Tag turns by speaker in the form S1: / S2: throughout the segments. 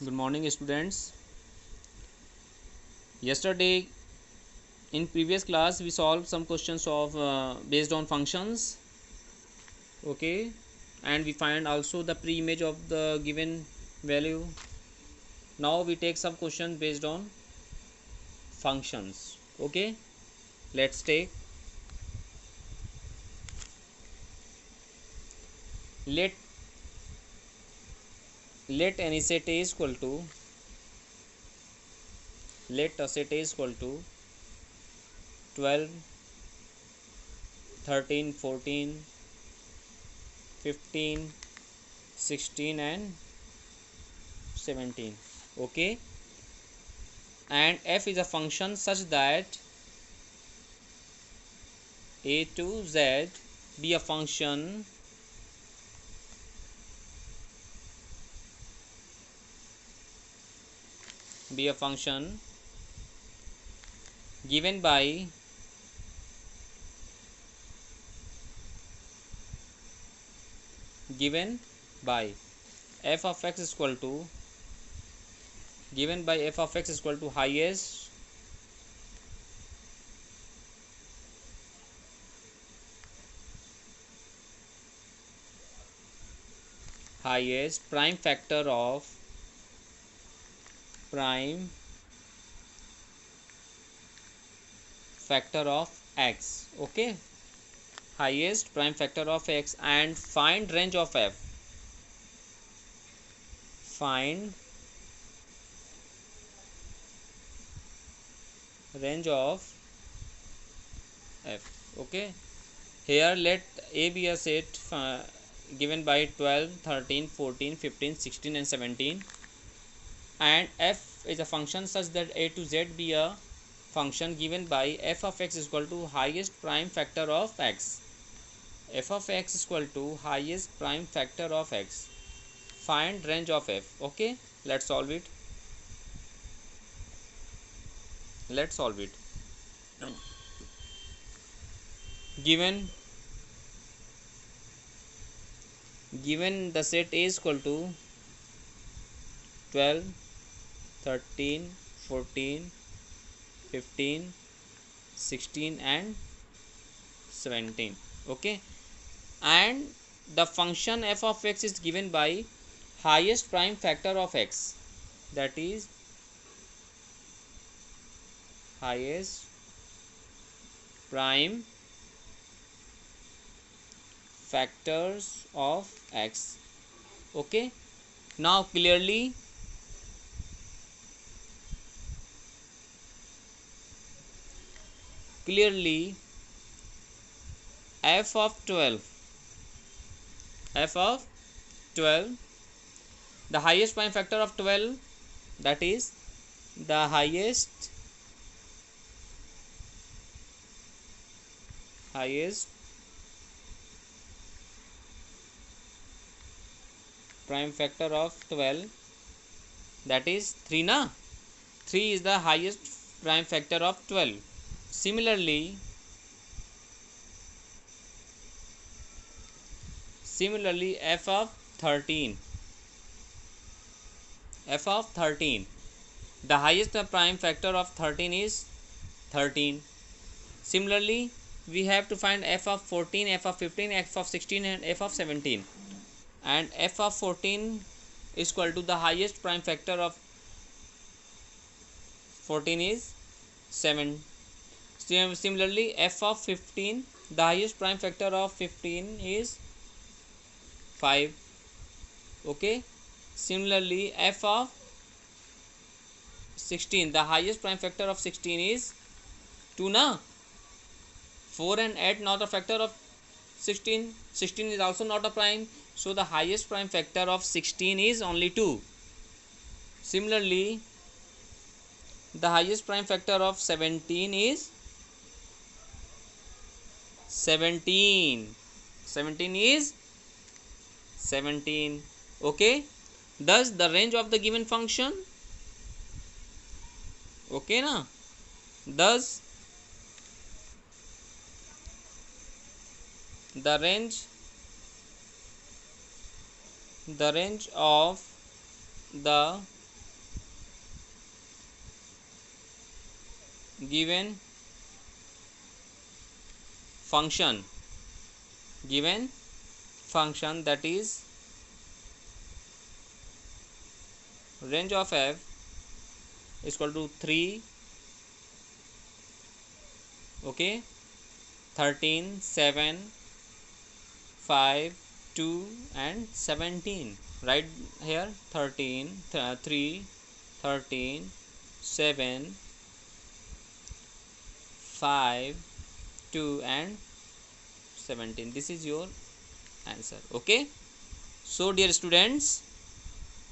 S1: Good morning, students. Yesterday, in previous class, we solved some questions of based on functions. Okay, and we find also the pre-image of the given value. Now we take some questions based on functions. Okay, let's take. Let let n set a is equal to let us set a is equal to 12, 13, 14, 15, 16 and 17. Okay, and f is a function such that a to z be a function given by given by f of x is equal to given by f of x is equal to highest prime factor of x. Okay, highest prime factor of x, and find range of f. Find range of f. Okay, here let a be a set given by 12, 13, 14, 15, 16 and 17, and f is a function such that a to z be a function given by f of x is equal to highest prime factor of x. F of x is equal to highest prime factor of x. Find range of f. Okay, let's solve it. Given the set a is equal to 12, 13, 14, 15, 16 and 17. Okay, and the function f of x is given by highest prime factor of x, that is highest prime factors of x. Okay, now clearly f of 12 the highest prime factor of 12, that is the highest prime factor of 12, that is 3 na. 3 is the highest prime factor of 12. Similarly f of 13, the highest prime factor of 13 is 13. Similarly we have to find f of 14, f of 15, f of 16 and f of 17, and f of 14 is equal to the highest prime factor of 14 is 7. Similarly f of 15, the highest prime factor of 15 is 5. Okay, similarly f of 16, the highest prime factor of 16 is 2 na. 4 and 8 not a factor of 16. 16 is also not a prime, so the highest prime factor of 16 is only 2. Similarly the highest prime factor of 17 is 17. 17 is 17. Okay, thus the range of the given function, okay na, thus the range of the given function that is range of f is equal to 3, okay, 13, 7, 5, 2 and 17. Right here 13, 3, 13, 7, 5, 2 and 17. This is your answer. Okay, so dear students,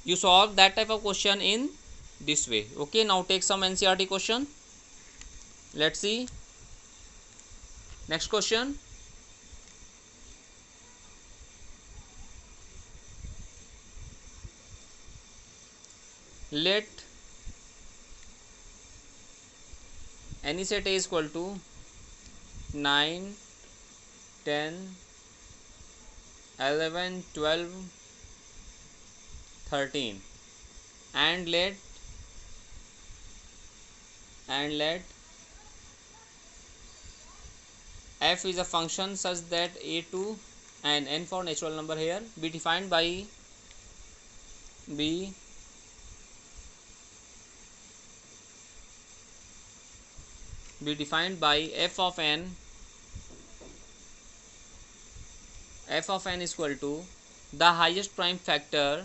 S1: you solve that type of question in this way. Okay, now take some NCERT question. Let's see. Next question. Let any set A is equal to 9, 10, 11, 12, 13 and let f is a function such that a to and n for natural number here be defined by f of n. F of n is equal to the highest prime factor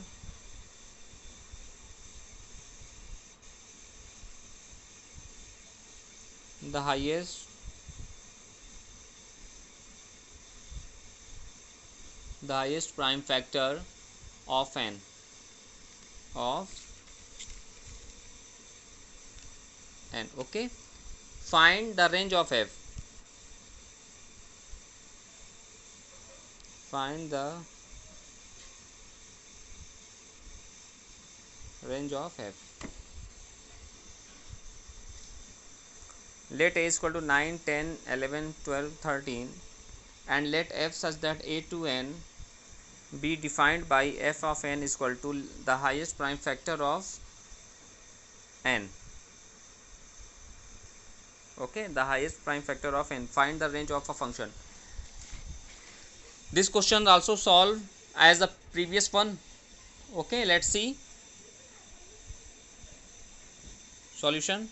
S1: prime factor of n okay. Find the range of f. Find the range of f. Let a is equal to 9, 10, 11, 12, 13 and let f such that a to n be defined by f of n is equal to the highest prime factor of n. Okay, the highest prime factor of n. Find the range of a function. This question also solved as the previous one. Okay, let's see solution.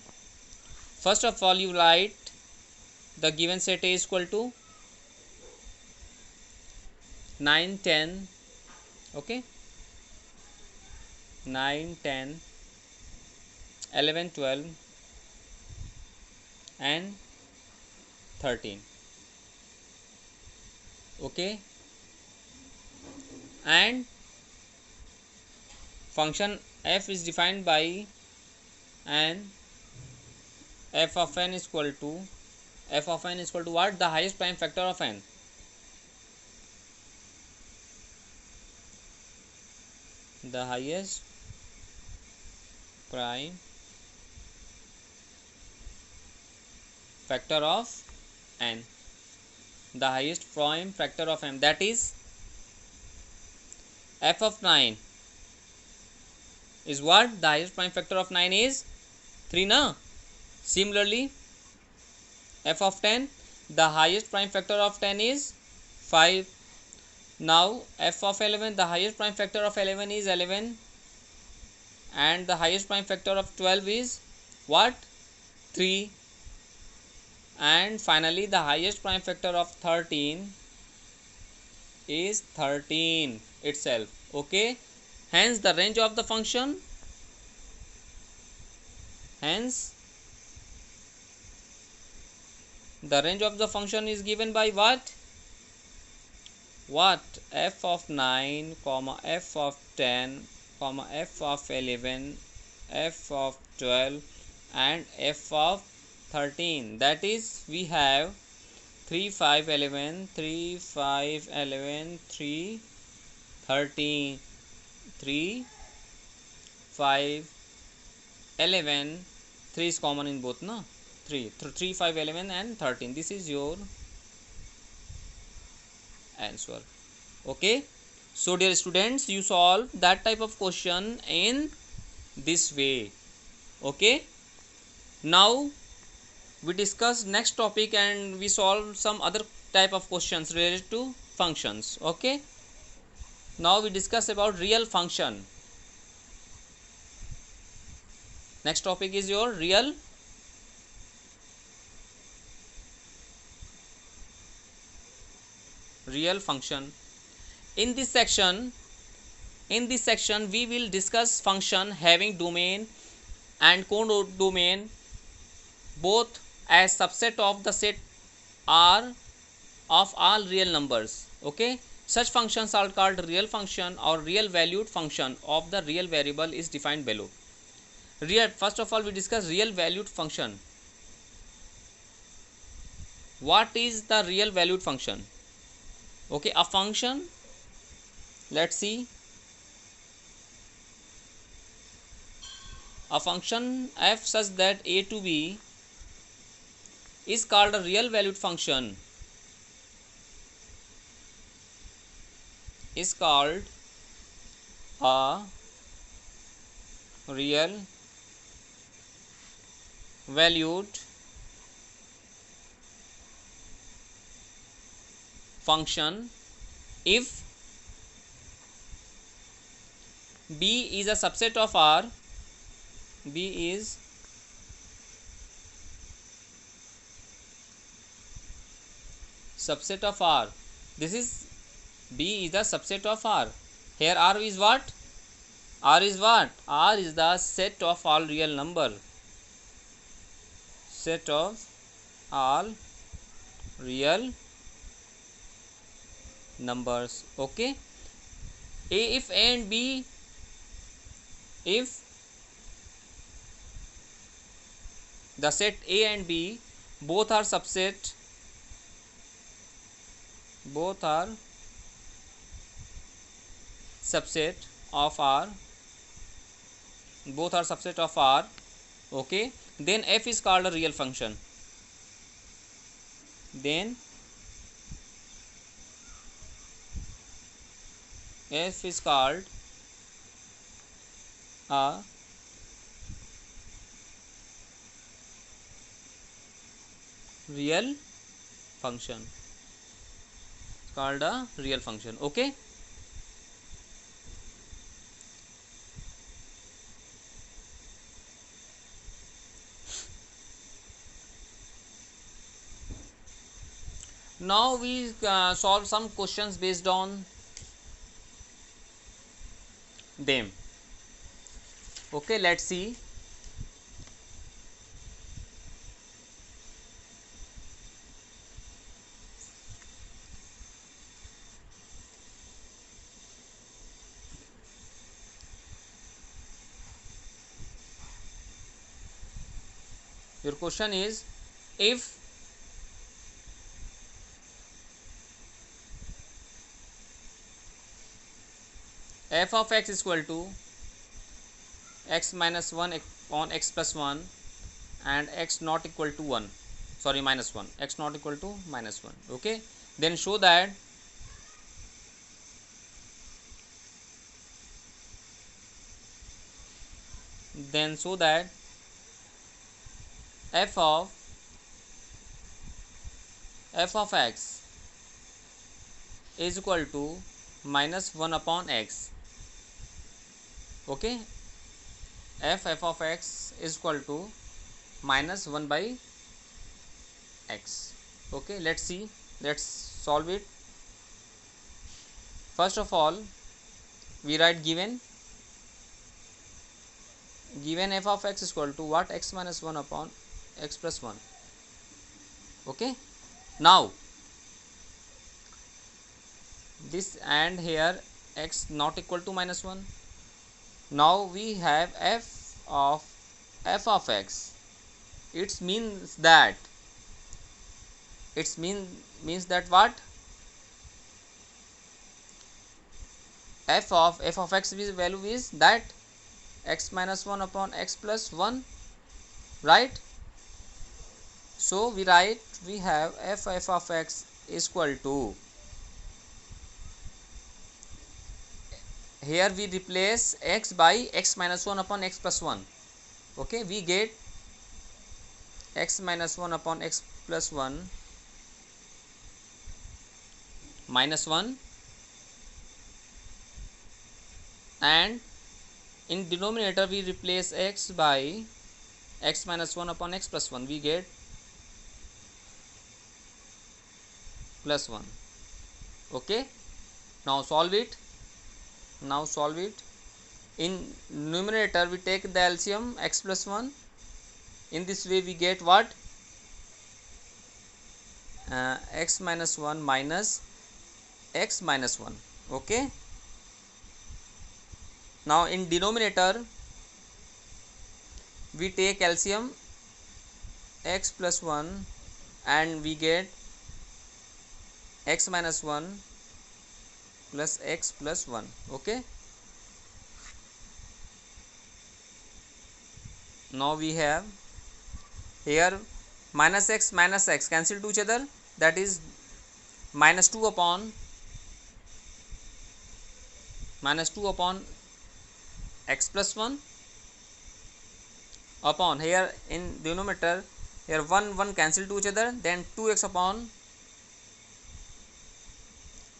S1: First of all, you write the given set A is equal to 9, 10, okay, 9, 10, 11, 12 and 13, okay, and function f is defined by and f of n is equal to what? The highest prime factor of n. The highest prime factor of n. The highest prime factor of n, that is f of 9 is what? The highest prime factor of 9 is 3 na. Similarly, f of 10, the highest prime factor of 10 is 5. Now f of 11, the highest prime factor of 11 is 11 and the highest prime factor of 12 is what? 3. And finally the highest prime factor of 13 is 13 itself. Okay, hence the range of the function, the range of the function is given by what? F of 9, f of 10, f of 11, f of 12 and f of 13. That is, we have 3, 5, 11, 3, 5, 11, 3, 13, 3, 5, 11, 3 is common in both, no? 3, 5, 11 and 13. This is your answer. Okay, so dear students, you solve that type of question in this way. Okay, now we discuss next topic and we solve some other type of questions related to functions. Okay, now we discuss about real function. Next topic is your real function. In this section, we will discuss function having domain and codomain both as subset of the set R of all real numbers. Okay, such functions are called real function or real valued function of the real variable is defined below. First of all, we discuss real valued function. What is the real valued function? Okay, a function, let's see, a function f such that a to b is called a real valued function, is called a real valued function if b is a subset of R, b is subset of R. This is b is the subset of R. Here R is what? R is what? R is the set of all real number. Set of all real numbers. Okay. If A and B, if the set A and B both are subset, of R, okay, then f is called a real function. Then f is called a real function. It's called a real function. Okay. Now we solve some questions based on them. Okay, let's see. Your question is, if f of x is equal to x minus 1 on x plus 1 and x not equal to 1, sorry, minus 1, x not equal to minus 1, okay, then show that f of x is equal to minus 1 upon x. Okay, f of x is equal to minus 1 by x. Okay, let's see, let's solve it. First of all, we write given f of x is equal to what? X minus 1 upon x plus 1. Okay, now this, and here x not equal to minus 1. Now we have f of x. It means that what? f of x value is that x minus 1 upon x plus 1, right? So we have f of x is equal to, here we replace x by x minus 1 upon x plus 1. Okay, we get x minus 1 upon x plus 1 minus 1, and in denominator we replace x by x minus 1 upon x plus 1, we get plus 1. Okay, now solve it. In numerator we take the LCM x plus 1. In this way we get what? X minus 1 minus x minus 1. Okay, now in denominator we take LCM x plus 1 and we get x minus 1 plus x plus 1. Okay, now we have here minus x cancel to each other, that is minus 2 upon x plus 1 upon, here in denominator here 1 cancel to each other, then 2x upon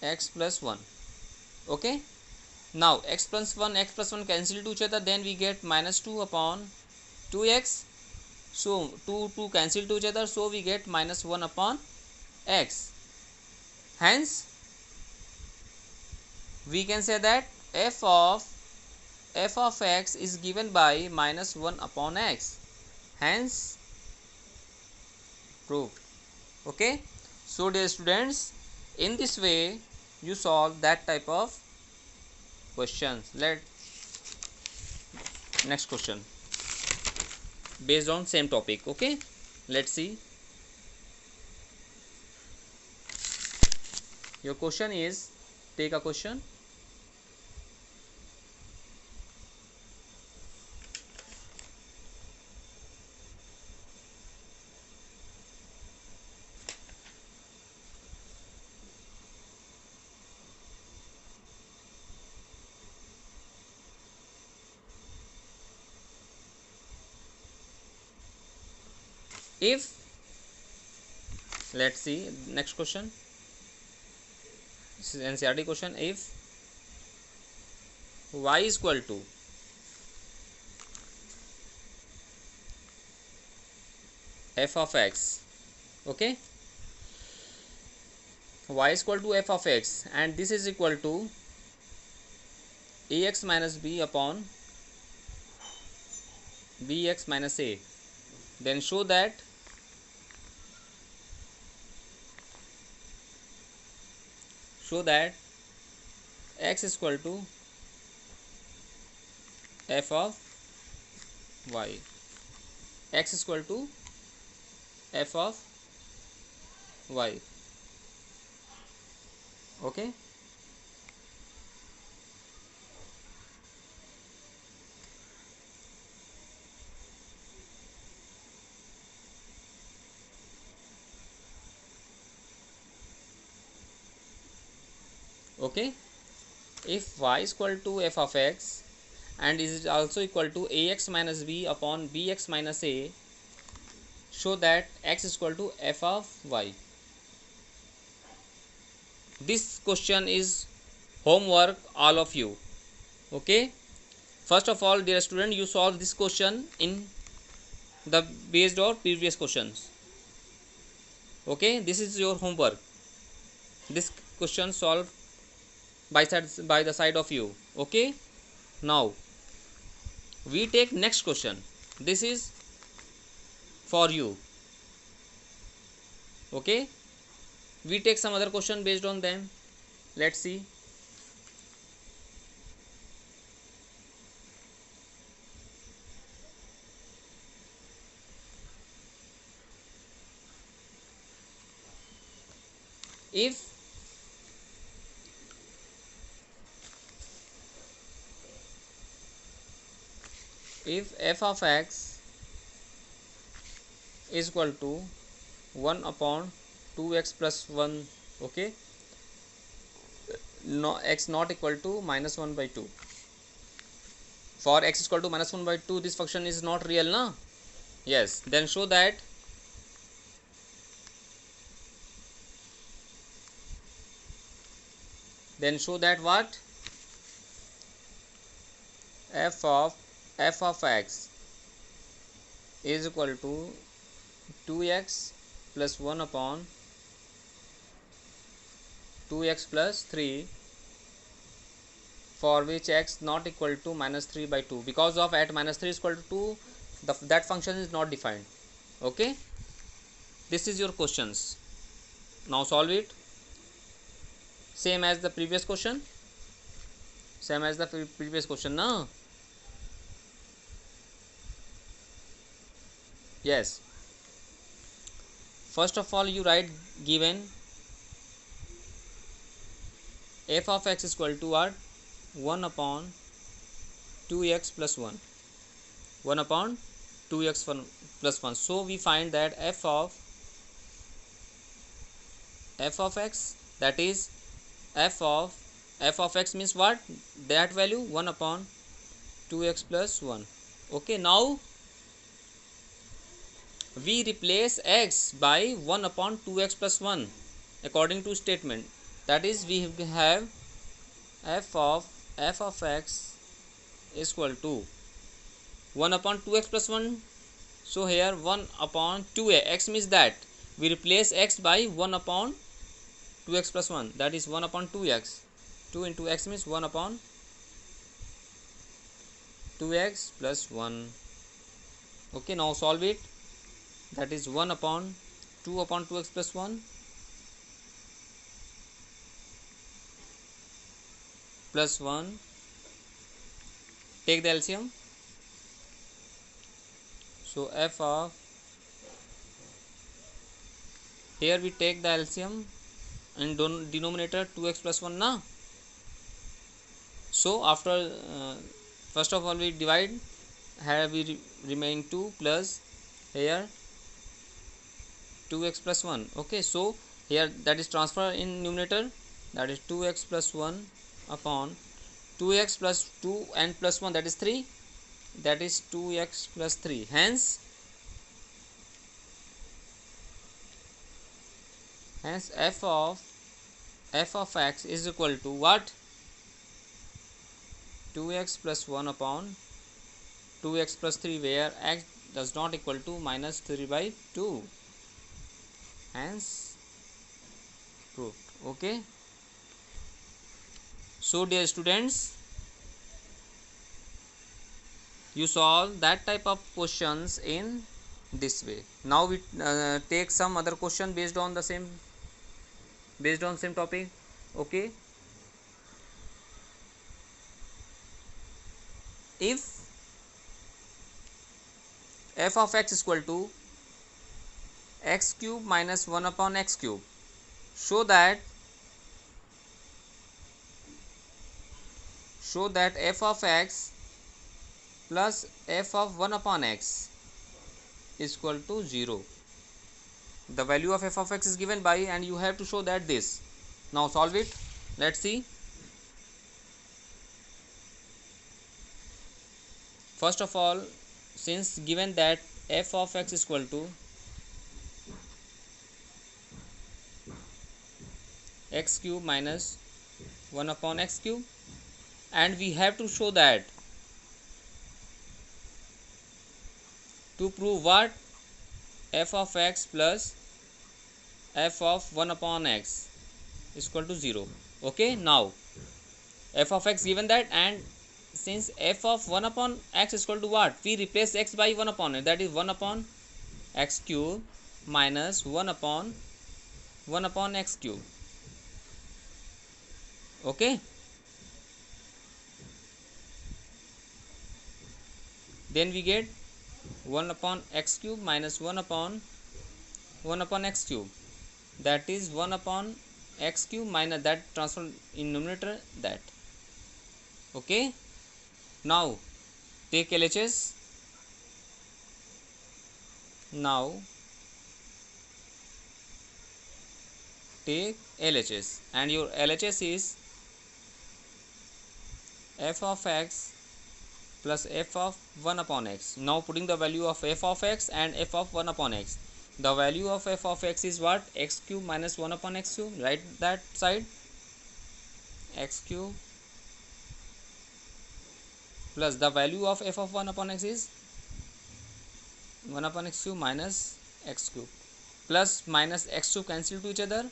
S1: x plus 1. Okay, now x plus 1 cancel to each other, then we get minus 2 upon 2x, so 2 cancel to each other, so we get minus 1 upon x. Hence we can say that f of x is given by minus 1 upon x, hence proved. Okay, so dear students, in this way you solve that type of questions. Let next question based on same topic. Okay, let's see. Your question is, take a question. If, let's see next question, this is NCERT question. If y is equal to f of x, okay, y is equal to f of x, and this is equal to ax minus b upon bx minus a, then show that x is equal to f of y, x is equal to f of y. Okay, okay, if y is equal to f of x and is also equal to ax minus b upon bx minus a, show that x is equal to f of y. This question is homework all of you. Okay, first of all dear student, you solve this question in the based on previous questions. Okay, this is your homework. This question solved by the side of you. Okay, now we take next question. This is for you. Okay, we take some other question based on them. Let's see. If f of x is equal to 1 upon 2x plus 1, okay, no, x not equal to minus 1 by 2. For x is equal to minus 1 by 2, this function is not real, na? Yes, then show that Then show that what? f of x is equal to 2x plus 1 upon 2x plus 3, for which x not equal to minus 3 by 2. Because of at minus 3 is equal to 2, that function is not defined. Okay, this is your questions. Now solve it. Same as the previous question. Same as the previous question, no? Yes. First of all, you write given f of x is equal to what? 1 upon 2x plus 1. 1 upon 2x plus 1. So we find that f of x, that is f of x means what? That value 1 upon 2x plus 1. Okay, now we replace x by 1 upon 2x plus 1 according to statement. That is, we have f of x is equal to 1 upon 2x plus 1. So here 1 upon 2x means that we replace x by 1 upon 2x plus 1, that is 1 upon 2x. 2 into x means 1 upon 2x plus 1. Okay, now solve it. That is 1 upon 2 upon 2x plus 1 plus 1. Take the LCM. So f of, here we take the LCM in denominator 2x plus 1 na. So after first of all we divide, here we remain 2 plus here 2x plus 1. Okay, so here that is transfer in numerator, that is 2x plus 1 upon 2x plus 2 and plus 1, that is 3, that is 2x plus 3. Hence f of x is equal to what? 2x plus 1 upon 2x plus 3, where x does not equal to minus 3 by 2. Hence proved. Okay, so dear students, you solve that type of questions in this way. Now we take some other question based on same topic. Okay, if f of x is equal to x cube minus 1 upon x cube, show that f of x plus f of 1 upon x is equal to 0. The value of f of x is given by, and you have to show that this. Now solve it. Let's see. First of all, since given that f of x is equal to x cube minus 1 upon x cube, and we have to show that, to prove what? F of x plus f of 1 upon x is equal to 0. Okay, now f of x given that, and since f of 1 upon x is equal to what? We replace x by 1 upon it, that is 1 upon x cube minus 1 upon x cube. Okay, then we get 1 upon x cube minus 1 upon x cube, that is 1 upon x cube minus that transfer in numerator, that. Okay, now take LHS. Now take LHS, and your LHS is f of x plus f of 1 upon x. Now putting the value of f of x and f of 1 upon x. The value of f of x is what? X cube minus 1 upon x cube. Write that side. x cube plus the value of f of 1 upon x is 1 upon x cube minus x cube, plus minus x cube cancel to each other,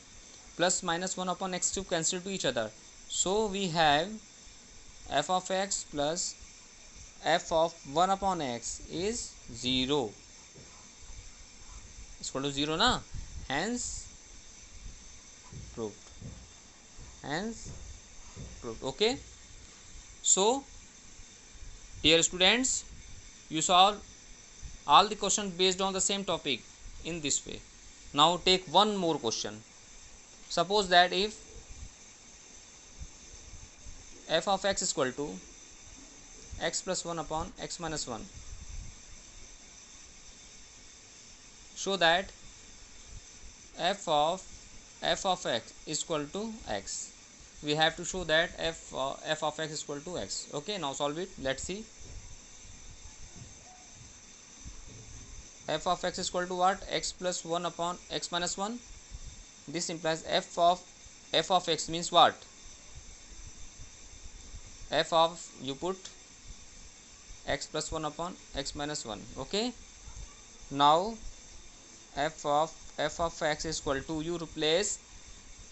S1: plus minus 1 upon x cube cancel to each other. So we have f of x plus f of 1 upon x is 0, is equal to 0 na, hence proved, hence proved. Okay, so dear students, you solve all the questions based on the same topic in this way. Now take one more question. Suppose that if f of x is equal to x plus 1 upon x minus 1, show that f of x is equal to x. We have to show that f of x is equal to x. Okay, now solve it. Let's see. F of x is equal to what? X plus 1 upon x minus 1. This implies f of x means what? F of, you put x plus 1 upon x minus 1. Okay, now f of x is equal to, you replace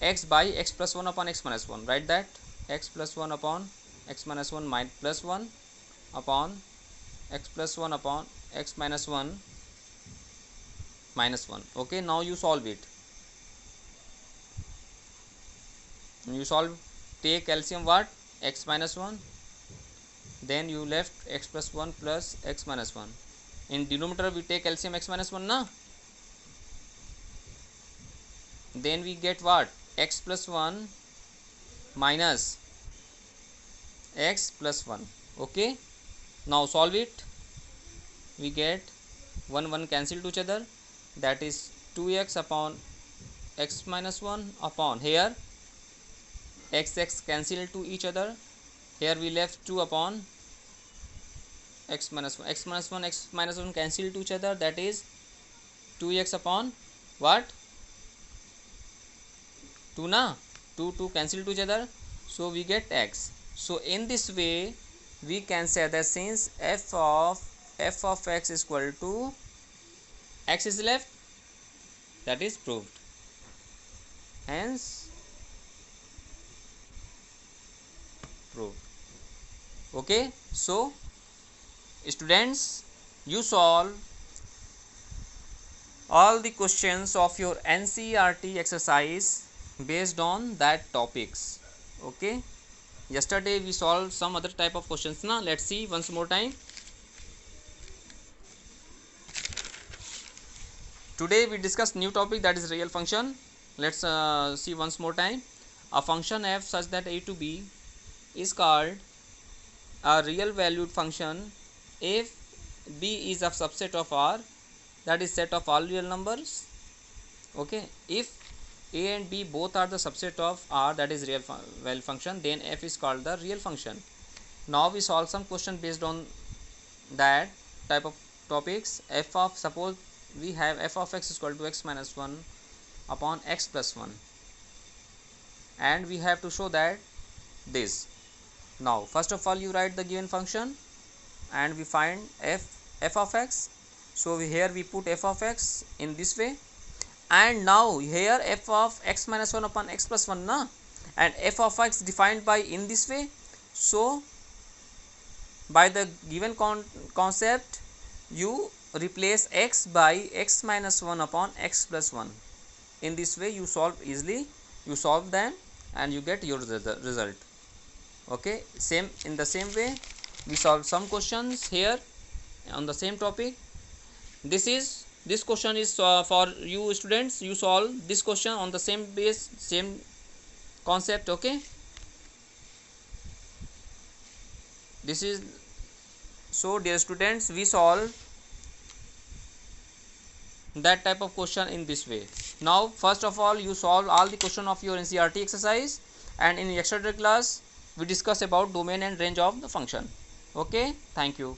S1: x by x plus 1 upon x minus 1. Write that x plus 1 upon x minus 1 plus 1 upon x plus 1 upon x minus 1 minus 1. Okay, now you solve it. You solve, take LCM what? X minus 1, then you left x plus 1 plus x minus 1. In denominator we take LCM x minus 1 na, then we get what? X plus 1 minus x plus 1. Okay, now solve it. We get 1 cancel to each other, that is 2x upon x minus 1 upon, here x cancel to each other, here we left 2 upon x minus 1. X minus 1 cancel to each other, that is 2x upon what? 2 na, 2 cancel to each other, so we get x. So in this way we can say that since f of x is equal to x is left, that is proved, hence proved. Okay, so students, you solve all the questions of your NCERT exercise based on that topics. Okay, yesterday we solved some other type of questions na. Let's see once more time. Today we discussed new topic, that is real function. Let's see once more time. A function f such that a to b is called a real valued function if b is a subset of R, that is set of all real numbers. Okay, if a and b both are the subset of R, that is real value function, then f is called the real function. Now we solve some question based on that type of topics. F of, suppose we have f of x is equal to x minus 1 upon x plus 1, and we have to show that this. Now first of all you write the given function and we find f of x. So here we put f of x in this way, and now here f of x minus 1 upon x plus 1 na, and f of x defined by in this way. So by the given concept you replace x by x minus 1 upon x plus 1. In this way you solve easily, you solve them and you get your result. Okay, same in the same way we solve some questions here on the same topic. This question is for you students. You solve this question on the same base, same concept. Okay, this is, so dear students, we solve that type of question in this way. Now first of all you solve all the question of your NCERT exercise, and in yesterday class we discuss about domain and range of the function. Okay, thank you.